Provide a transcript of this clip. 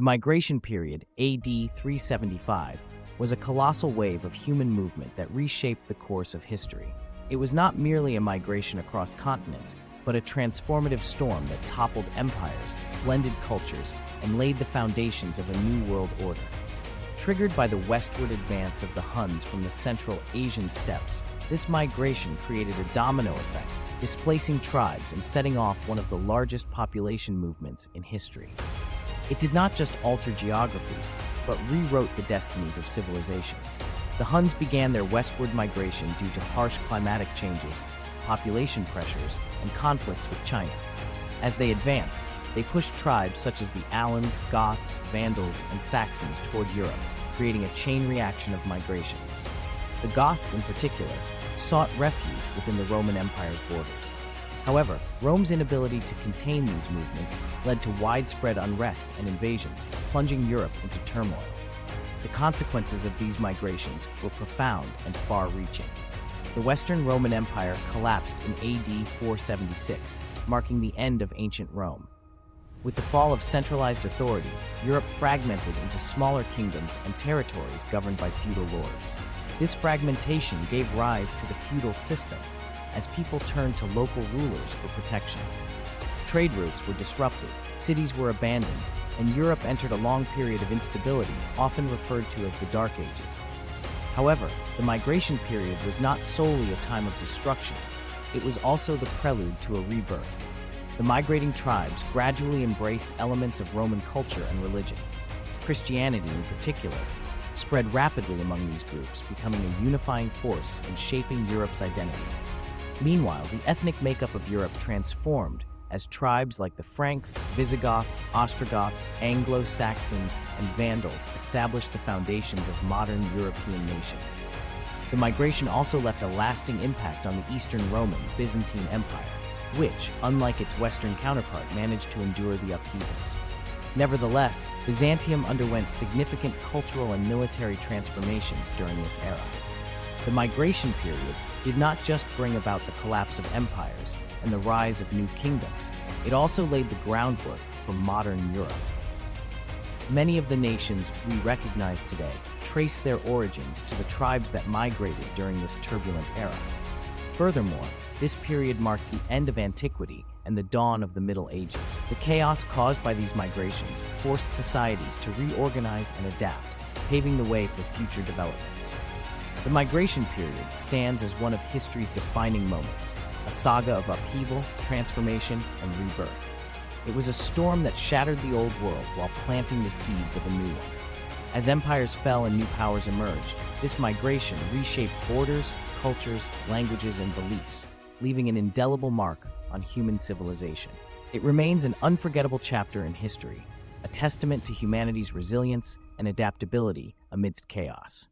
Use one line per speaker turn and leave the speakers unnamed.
The migration period, AD 375, was a colossal wave of human movement that reshaped the course of history. It was not merely a migration across continents, but a transformative storm that toppled empires, blended cultures, and laid the foundations of a new world order. Triggered by the westward advance of the Huns from the Central Asian steppes, this migration created a domino effect, displacing tribes and setting off one of the largest population movements in history. It did not just alter geography, but rewrote the destinies of civilizations. The Huns began their westward migration due to harsh climatic changes, population pressures, and conflicts with China. As they advanced, they pushed tribes such as the Alans, Goths, Vandals, and Saxons toward Europe, creating a chain reaction of migrations. The Goths, in particular, sought refuge within the Roman Empire's borders. However, Rome's inability to contain these movements led to widespread unrest and invasions, plunging Europe into turmoil. The consequences of these migrations were profound and far-reaching. The Western Roman Empire collapsed in AD 476, marking the end of ancient Rome. With the fall of centralized authority, Europe fragmented into smaller kingdoms and territories governed by feudal lords. This fragmentation gave rise to the feudal system, as people turned to local rulers for protection. Trade routes were disrupted, cities were abandoned, and Europe entered a long period of instability, often referred to as the Dark Ages. However, the migration period was not solely a time of destruction. It was also the prelude to a rebirth. The migrating tribes gradually embraced elements of Roman culture and religion. Christianity, in particular, spread rapidly among these groups, becoming a unifying force in shaping Europe's identity. Meanwhile, the ethnic makeup of Europe transformed as tribes like the Franks, Visigoths, Ostrogoths, Anglo-Saxons, and Vandals established the foundations of modern European nations. The migration also left a lasting impact on the Eastern Roman Byzantine Empire, which, unlike its Western counterpart, managed to endure the upheavals. Nevertheless, Byzantium underwent significant cultural and military transformations during this era. The migration period did not just bring about the collapse of empires and the rise of new kingdoms, it also laid the groundwork for modern Europe. Many of the nations we recognize today trace their origins to the tribes that migrated during this turbulent era. Furthermore, this period marked the end of antiquity and the dawn of the Middle Ages. The chaos caused by these migrations forced societies to reorganize and adapt, paving the way for future developments. The migration period stands as one of history's defining moments, a saga of upheaval, transformation, and rebirth. It was a storm that shattered the old world while planting the seeds of a new one. As empires fell and new powers emerged, this migration reshaped borders, cultures, languages, and beliefs, leaving an indelible mark on human civilization. It remains an unforgettable chapter in history, a testament to humanity's resilience and adaptability amidst chaos.